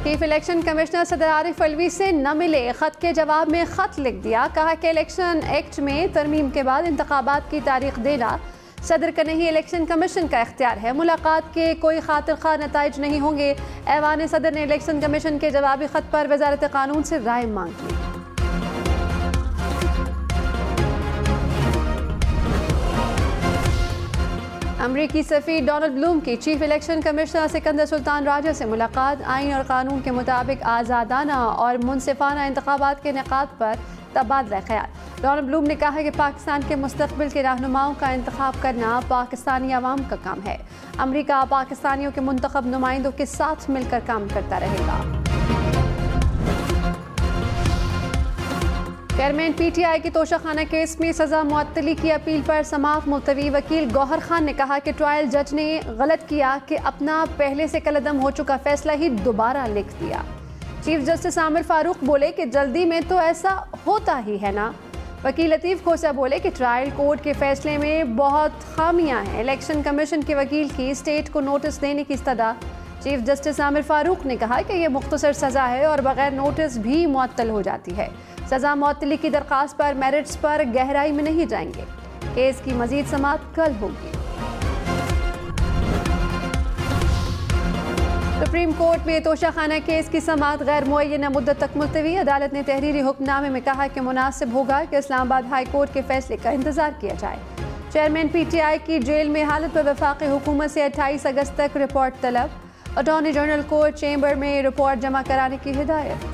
Chief election commissioner सदर आरिफ अलवी से न मिले, खत के जवाब में खत लिख दिया। कहा कि इलेक्शन एक्ट में तरमीम के बाद इंतखाबात की तारीख देना सदर का नहीं, इलेक्शन कमीशन का इख्तियार है। मुलाकात के कोई खातिर खा नताइज नहीं होंगे। ऐवान सदर ने इलेक्शन कमीशन के जवाबी खत पर वजारत कानून से राय मांग ली। अमरीकी सफीर डोनाल्ड ब्लूम की chief election commissioner Sikandar Sultan Raja से मुलाकात। आइन और कानून के मुताबिक आज़ादाना और मुनसिफाना इंतखाबात के इनेकाद पर तबादला ख्याल। डोनाल्ड ब्लूम ने कहा कि पाकिस्तान के मुस्तकबिल के रहनुमाओं का इंतखाब करना पाकिस्तानी अवाम का काम है। अमरीका पाकिस्तानियों के मुंतखब नुमाइंदों के साथ मिलकर काम करता रहेगा। चेयरमैन पीटीआई के तोशाखाना केस में सजा मुअत्तली की अपील पर समाअत मुलतवी। वकील गौहर खान ने कहा कि ट्रायल जज ने गलत किया कि अपना पहले से कलअदम हो चुका फैसला ही दोबारा लिख दिया। चीफ जस्टिस आमिर फारूक बोले कि जल्दी में तो ऐसा होता ही है ना। वकील लतीफ़ खोसा बोले कि ट्रायल कोर्ट के फैसले में बहुत खामियां हैं। इलेक्शन कमीशन के वकील की स्टेट को नोटिस देने की इस्तदा। चीफ जस्टिस आमिर फारूक ने कहा कि यह मुख्तसर सज़ा है और बगैर नोटिस भी मुअत्तल हो जाती है। सज़ा मुअत्तली की दरख्वास्त पर मेरिट्स पर गहराई में नहीं जाएंगे। केस की मजीद समाअत कल होगी। सुप्रीम कोर्ट में तोशाखाना केस की समाअत गैर मुअय्यना मुद्दत तक मुलतवी। अदालत ने तहरीरी हुक्मनामे में कहा कि मुनासिब होगा कि इस्लामाबाद हाई कोर्ट के फैसले का इंतजार किया जाए। चेयरमैन पीटीआई की जेल में हालत पर वफाकी हुकूमत से 28 अगस्त तक रिपोर्ट तलब। अटॉर्नी जनरल को चेंबर में रिपोर्ट जमा कराने की हिदायत।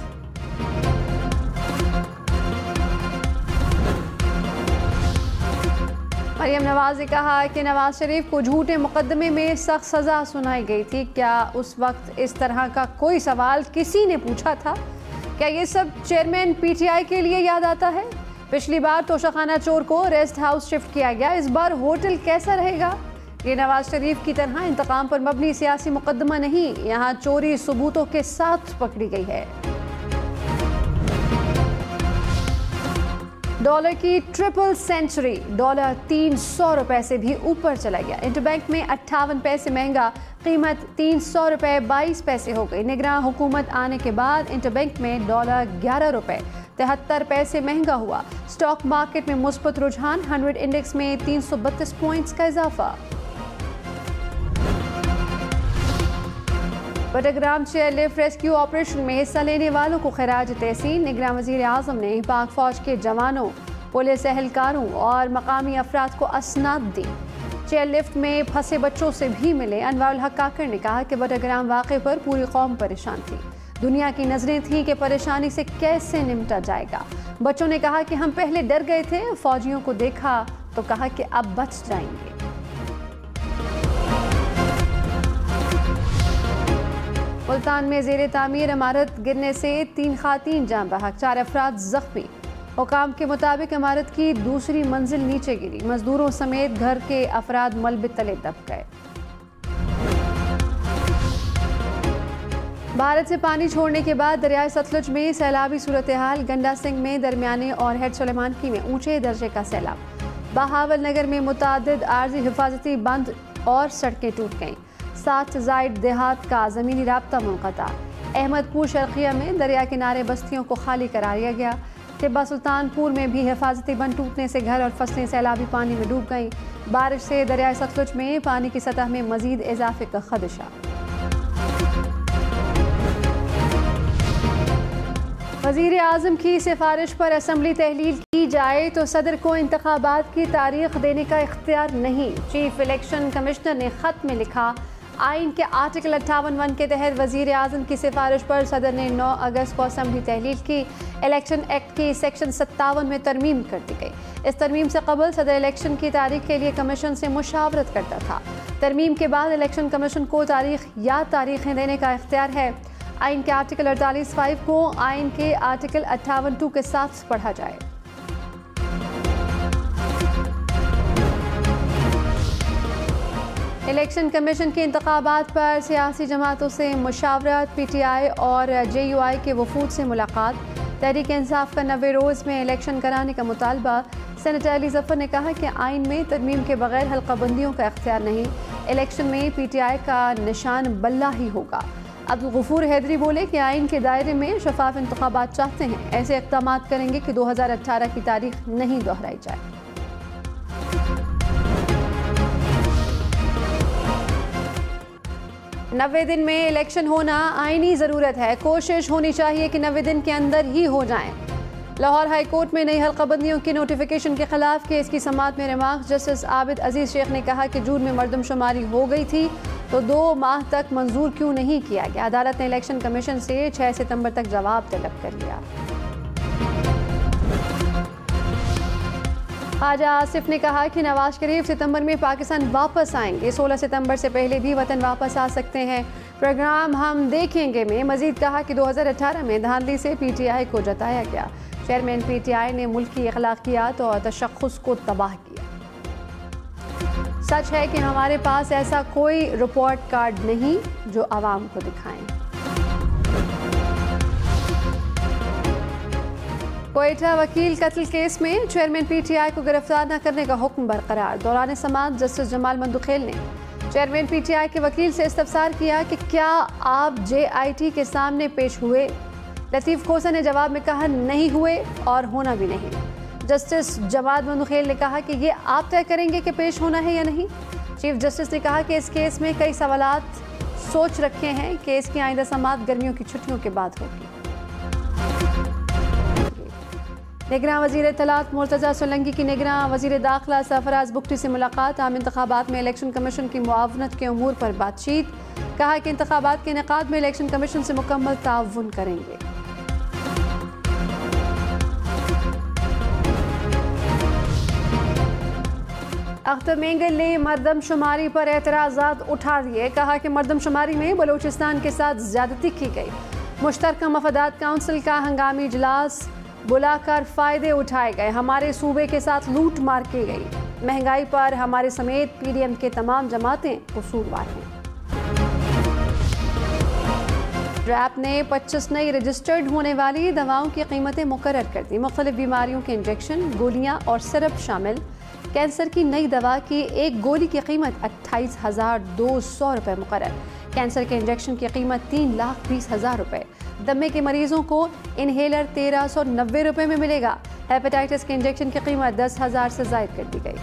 मरियम नवाज ने कहा कि नवाज शरीफ को झूठे मुकदमे में सख्त सज़ा सुनाई गई थी। क्या उस वक्त इस तरह का कोई सवाल किसी ने पूछा था? क्या ये सब चेयरमैन पीटीआई के लिए याद आता है? पिछली बार तोशाखाना चोर को रेस्ट हाउस शिफ्ट किया गया, इस बार होटल कैसा रहेगा? ये नवाज शरीफ की तरह इंतकाम पर मबनी सियासी मुकदमा नहीं, यहाँ चोरी सबूतों के साथ पकड़ी गई है। डॉलर की ट्रिपल सेंचुरी, डॉलर 300 रुपए से भी ऊपर चला गया। इंटरबैंक में 58 पैसे महंगा, कीमत 300 रुपए 22 पैसे हो गई। निगरान हुकूमत आने के बाद इंटरबैंक में डॉलर 11 रुपए 73 पैसे महंगा हुआ। स्टॉक मार्केट में मुस्बत रुझान, 100 इंडेक्स में 332 पॉइंट्स का इजाफा। बटग्राम चेयरलिफ्ट रेस्क्यू ऑपरेशन में हिस्सा लेने वालों को खिराज तहसीन। निगरान वज़ीर आज़म ने पाक फौज के जवानों, पुलिस एहलकारों और मकामी अफराद को असनाद दी। चेयरलिफ्ट में फंसे बच्चों से भी मिले। अनवारुल हक काकर ने कहा कि बटग्राम वाक़े पर पूरी कौम परेशान थी। दुनिया की नज़रें थीं कि परेशानी से कैसे निपटा जाएगा। बच्चों ने कहा कि हम पहले डर गए थे, फौजियों को देखा तो कहा कि अब बच जाएंगे। मुल्तान में ज़ेरे तामीर इमारत गिरने से 3 ख़ातीन जान बहक, 4 अफराद जख्मी। हुकाम के मुताबिक इमारत की दूसरी मंजिल नीचे गिरी। मजदूरों समेत घर के अफराद मलबे तले दब गए। भारत से पानी छोड़ने के बाद दरियाए सतलुज में सैलाबी सूरत हाल। गंडा सिंह में दरमियाने और हेड सुलेमानकी में ऊंचे दर्जे का सैलाब। बहावल नगर में मुतादिद आर्जी हिफाजती बंद और सड़कें टूट गईं। 7 जायद देहात का ज़मीनी राब्ता मुनक़ता। अहमदपुर शर्क़िया में दरिया किनारे बस्तियों को खाली करा दिया गया। तिब्बा सुल्तानपुर में भी हिफाजती बंद टूटने से घर और फसलें सैलाबी पानी में डूब गईं। बारिश से दरियाए सतलुज में पानी की सतह में मजीद इजाफे का खदशा। वज़ीर आज़म की सिफारिश पर असम्बली तहलील की जाए तो सदर को इंतखाबात की तारीख देने का इख्तियार नहीं। चीफ इलेक्शन कमिश्नर ने ख़त में लिखा, आइन के आर्टिकल 58(1) के तहत वज़ीर आज़म की सिफारिश पर सदर ने 9 अगस्त को असम्बली तहलील की। इलेक्शन एक्ट की सेक्शन 57 में तरमीम कर दी गई। इस तरमीम से कबल सदर इलेक्शन की तारीख के लिए कमीशन से मुशावरत करता था। तरमीम के बाद इलेक्शन कमीशन को तारीख या तारीखें देने का इख्तियार है। आइन के आर्टिकल 48(5) को आइन के आर्टिकल 58(2) के साथ पढ़ा जाए। इलेक्शन कमीशन के इंतखाबात पर सियासी जमातों से मुशावरत। पीटीआई और जेयूआई के वफूद से मुलाकात। तहरीक इंसाफ का 90 रोज़ में इलेक्शन कराने का मुतालबा। सेनेटर अली जफर ने कहा कि आइन में तरमीम के बगैर हल्का बंदियों का इख्तियार नहीं। इलेक्शन में पीटीआई का निशान बल्ला ही होगा। अब्दुल गफूर हैदरी बोले कि आइन के दायरे में शफाफ इंतखाबात चाहते हैं, ऐसे इक़दाम करेंगे कि 2018 की तारीख नहीं दोहराई जाए। नब्बे दिन में इलेक्शन होना आईनी ज़रूरत है, कोशिश होनी चाहिए कि 90 दिन के अंदर ही हो जाएं। लाहौर हाई कोर्ट में नई हल्काबंदियों की नोटिफिकेशन के खिलाफ केस की समाअत में रिमार्क जस्टिस आबिद अजीज शेख ने कहा कि जून में मरदमशुमारी हो गई थी तो 2 माह तक मंजूर क्यों नहीं किया गया। अदालत ने इलेक्शन कमीशन से 6 सितंबर तक जवाब तलब कर लिया। ख्वाजा आसिफ ने कहा कि नवाज शरीफ सितंबर में पाकिस्तान वापस आएंगे, 16 सितंबर से पहले भी वतन वापस आ सकते हैं। प्रोग्राम हम देखेंगे में मजीद कहा कि 2018 में धांधली से PTI को जताया गया। चेयरमैन PTI ने मुल्क की अखलाकियात और तशख्खुस को तबाह किया। सच है कि हमारे पास ऐसा कोई रिपोर्ट कार्ड नहीं जो आवाम को दिखाएं। कोयटा वकील कत्ल केस में चेयरमैन PTI को गिरफ्तार न करने का हुक्म बरकरार। दौरान समाअत जस्टिस जमाल मंदुखेल ने चेयरमैन PTI के वकील से इस्तफसार किया कि क्या आप JIT के सामने पेश हुए। लतीफ़ खोसा ने जवाब में कहा नहीं हुए और होना भी नहीं। जस्टिस जमाल मंदुखेल ने कहा कि ये आप तय करेंगे कि पेश होना है या नहीं। चीफ जस्टिस ने कहा कि इस केस में कई सवालात सोच रखे हैं। केस की आइंदा समाअत गर्मियों की छुट्टियों के बाद होगी। निगरान वज़ीर इत्तलात मुर्तज़ा सोलंकी की निगरान वज़ीर दाखिला सरफराज बुगटी से मुलाकात। आम इंतखाबात में इलेक्शन कमीशन की मुआवनत के उमूर पर बातचीत। कहा कि इंतखाबात के इनेकाद में इलेक्शन कमीशन से मुकम्मल ताउन करेंगे। अख्तर मेंगल ने मरदमशुमारी पर एतराज़ात उठा दिए। कहा कि मरदमशुमारी में बलूचिस्तान के साथ ज़्यादती की गई। मुश्तरका मफादात काउंसिल का हंगामी इजलास बुलाकर फ़ायदे उठाए गए। हमारे सूबे के साथ लूट मार की गई। महंगाई पर हमारे समेत PDM के तमाम जमातें कसूरवार हैं। रैप ने 25 नई रजिस्टर्ड होने वाली दवाओं की कीमतें मुकर्रर कर दी। मुख्तलिफ बीमारियों के इंजेक्शन, गोलियां और सिरप शामिल। कैंसर की नई दवा की एक गोली की कीमत 28,200 रुपये मुकर्रर। कैंसर के इंजेक्शन की कीमत 3,20,000 रुपये। दमे के मरीजों को इनहेलर 1,390 रुपये में मिलेगा। हेपेटाइटिस के इंजेक्शन की कीमत 10,000 से जायद कर दी गई।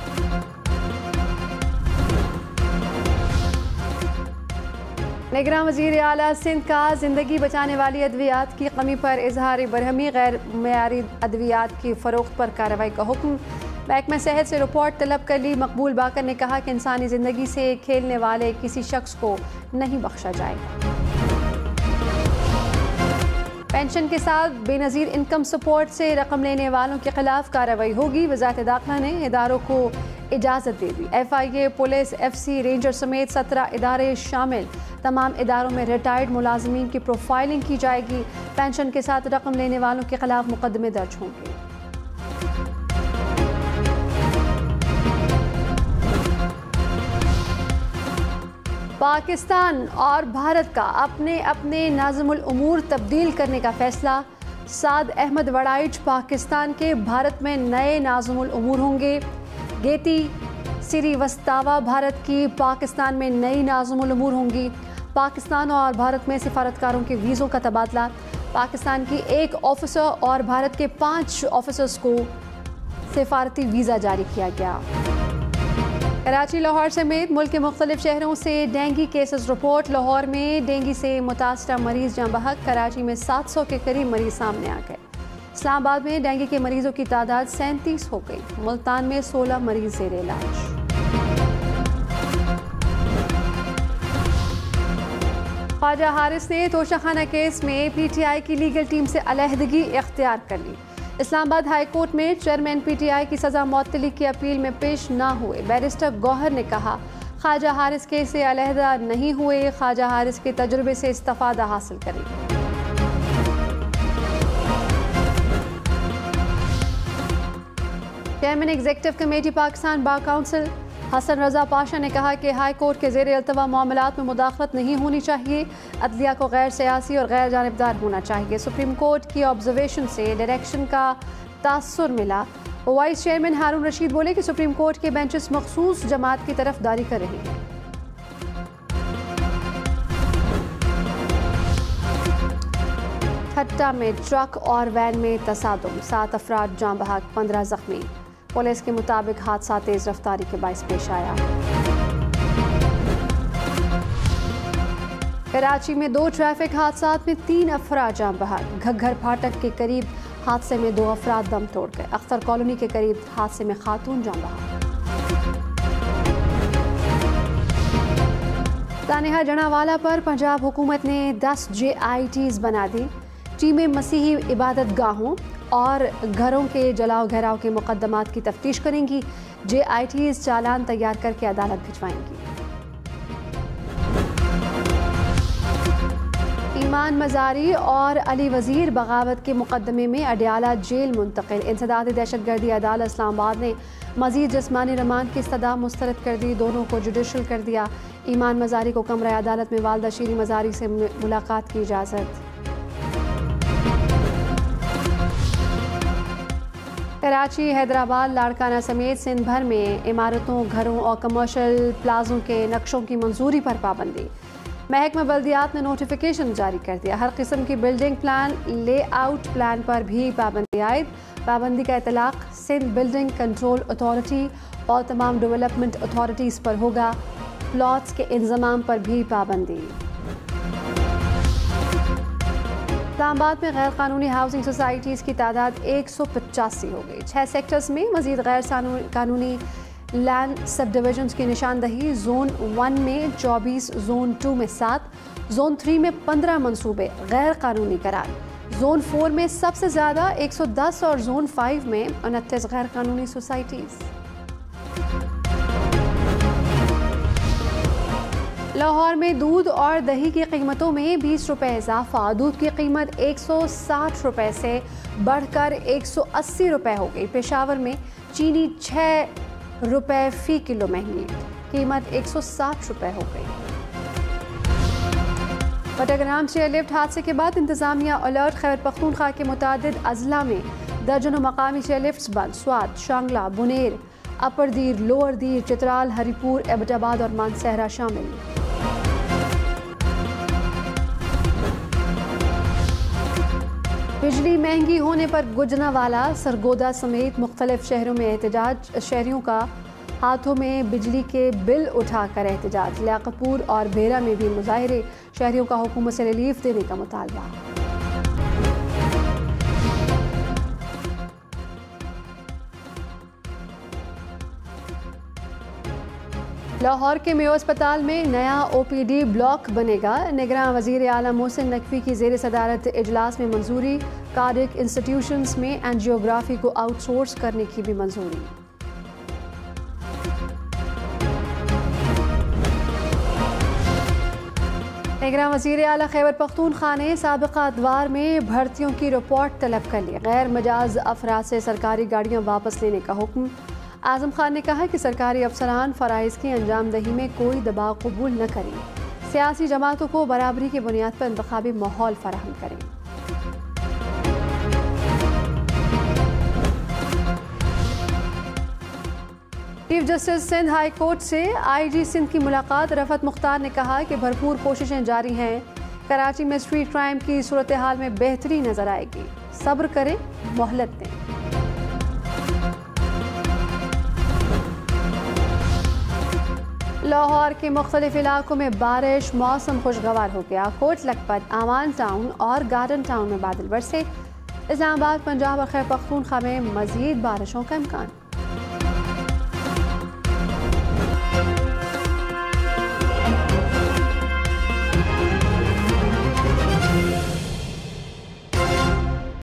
निगरान वज़ीर आला सिंध का जिंदगी बचाने वाली अद्वियात की कमी पर इजहार बरहमी। गैर मेयारी अद्वियात की फरोख्त पर कार्रवाई का हुक्म। महकमा सेहत से रिपोर्ट तलब कर ली। मकबूल बाकर ने कहा कि इंसानी ज़िंदगी से खेलने वाले किसी शख्स को नहीं बख्शा जाएगा। पेंशन के साथ बेनज़ीर इनकम सपोर्ट से रकम लेने वालों के खिलाफ कार्रवाई होगी। वज़ारत दाखिला ने इदारों को इजाज़त दे दी। FIA, पुलिस, FC, रेंजर समेत 17 इदारे शामिल। तमाम इदारों में रिटायर्ड मुलाजमीन की प्रोफाइलिंग की जाएगी। पेंशन के साथ रकम लेने वालों के खिलाफ मुकदमे दर्ज होंगे। पाकिस्तान और भारत का अपने अपने नाज़िमुल उमूर तब्दील करने का फैसला। साद अहमद वड़ाइच पाकिस्तान के भारत में नए नाज़िमुल उमूर होंगे। गेती श्रीवास्तवा भारत की पाकिस्तान में नई नाज़िमुल उमूर होंगी। पाकिस्तान और भारत में सिफारतकारों के वीज़ों का तबादला। पाकिस्तान की 1 ऑफिसर और भारत के 5 ऑफिसर्स को सिफारती वीज़ा जारी किया गया। कराची, लाहौर समेत मुल्क के मुख्तलिफ शहरों से डेंगू केसेस रिपोर्ट। लाहौर में डेंगू से मुतासरा मरीज जहाँ बहक। कराची में 700 के करीब मरीज सामने आ गए। इस्लामाबाद में डेंगू के मरीजों की तादाद 37 हो गई। मुल्तान में 16 मरीज ज़ेर इलाज। ख्वाजा हारिस ने तोशाखाना केस में PTI की लीगल टीम से अलहदगी इख्तियार कर ली। इस्लामाबाद हाई कोर्ट में चेयरमैन PTI की सज़ा मुअत्तली की अपील में पेश न हुए। बैरिस्टर गौहर ने कहा ख्वाजा हारिस केस से अलहदा नहीं हुए। ख्वाजा हारिस के तजुर्बे से इस्तिफादा हासिल करें। Chairman executive committee Pakistan bar council Hasan Raza Pasha ने कहा कि हाई कोर्ट के ज़ेर अल्तवा मामलात में मुदाखलत नहीं होनी चाहिए। अदलिया को गैर सियासी और गैर जानिबदार होना चाहिए। सुप्रीम कोर्ट की ऑब्जर्वेशन से डायरेक्शन का तासुर मिला। वाइस चेयरमैन हारून रशीद बोले कि सुप्रीम कोर्ट के बेंचेस मखसूस जमात की तरफदारी कर रही हैं। ठट्टा में ट्रक और वैन में तसादुम, 7 अफराद जाँ बहक, 15 जख्मी। पुलिस के मुताबिक हादसा तेज रफ्तारी के बाइस पेश आया। कराची में 2 ट्रैफिक हादसात में 3 अफराद जाँ बहक। घग्घर फाटक के करीब हादसे में 2 अफराद दम तोड़ गए। अख्तर कॉलोनी के करीब हादसे में खातून जाँ बहक। तानिहा जनावाला पर पंजाब हुकूमत ने 10 JITs बना दी। टीमें मसीही इबादत गाहों और घरों के जलाओ घेराव के मुकदमात की तफ्तीश करेंगी। JITs चालान तैयार करके अदालत भिजवाएंगी। ईमान मजारी और अली वजीर बगावत के मुकदमे में अडियाला जेल मुंतकिल। इंसदादी दहशतगर्दी अदालत इस्लामाबाद ने मजीद जिस्मानी रिमांड की इस्तदा मुस्तरद कर दी। दोनों को जुडिशल कर दिया। ईमान मजारी को कमरा अदालत में वालदा शीरी मजारी से मुलाकात की इजाज़त। कराची, हैदराबाद, लाड़काना समेत सिंध भर में इमारतों, घरों और कमर्शियल प्लाजों के नक्शों की मंजूरी पर पाबंदी। महकमा बल्दियात ने नोटिफिकेशन जारी कर दिया। हर किस्म की बिल्डिंग प्लान, लेआउट प्लान पर भी पाबंदी आयद। पाबंदी का इतलाक सिंध बिल्डिंग कंट्रोल अथॉरिटी और तमाम डेवलपमेंट अथॉरिटीज़ पर होगा। प्लॉट्स के इंतजाम पर भी पाबंदी। इस्लामाबाद में गैर कानूनी हाउसिंग सोसाइटीज़ की तादाद 185 हो गई। 6 सेक्टर्स में मजीद गैर कानूनी लैंड सब डिविजन्स की निशानदही। जोन 1 में 24, जोन 2 में 7, जोन 3 में 15 मंसूबे गैर कानूनी करार। जोन 4 में सबसे ज़्यादा 110 और जोन 5 में 29 गैर कानूनी सोसाइटीज़। लाहौर में दूध और दही की कीमतों में 20 रुपये इजाफा। दूध की कीमत 160 रुपये से बढ़कर 180 रुपये हो गई। पेशावर में चीनी 6 रुपये फ़ी किलो महंगी, कीमत 160 रुपये हो गई। बटरग्राम चेयरलिफ्ट हादसे के बाद इंतजामिया अलर्ट। खैबर पख्तूनख्वा के मुतादिद अजला में दर्जनों मकामी चेयरलिफ्ट्स बंद। स्वात, शांगला, बुनेर, अपर दीर, लोअर दीर, चित्राल, हरिपुर, एबटाबाद और मानसहरा शामिल। बिजली महंगी होने पर गुजरांवाला, सरगोदा समेत मुख्तलिफ शहरों में एहतजाज। शहरियों का हाथों में बिजली के बिल उठाकर एहतजाज। लियाकतपुर और बेरा में भी मुजाहरे। शहरियों का हुकूमत से रिलीफ देने का मुतालबा। लाहौर के मेयो अस्पताल में नया OPD ब्लॉक बनेगा। निगरान वजीर आला मोहसिन नकवी की ज़ेर सदारत इजलास में मंजूरी। कार्डियक इंस्टीट्यूशंस में एंजियोग्राफी को आउटसोर्स करने की भी मंजूरी। निगरान वजीर आला खैबर पख्तूनख्वा ने साबिका अदवार में भर्तियों की रिपोर्ट तलब कर ली। गैर मजाज अफराद से सरकारी गाड़ियाँ वापस लेने का हुक्म। आजम खान ने कहा कि सरकारी अफसरान फ़राइज़ की अंजामदही में कोई दबाव कबूल न करें। सियासी जमातों को बराबरी की बुनियाद पर इंतखाबी माहौल फराहम करें। Chief justice Sindh high court से IG सिंध की मुलाकात। रफत मुख्तार ने कहा कि भरपूर कोशिशें जारी हैं। कराची में स्ट्रीट क्राइम की सूरत हाल में बेहतरी नजर आएगी। सब्र करें, मोहलत दें। लाहौर के मुख्तलिफ इलाकों में बारिश, मौसम खुशगवार हो गया। कोट लखपत, आवान टाउन और गार्डन टाउन में बादल बरसे। इस्लामाबाद, पंजाब और खैबर पख्तूनख्वा में मजीद बारिशों का इम्कान।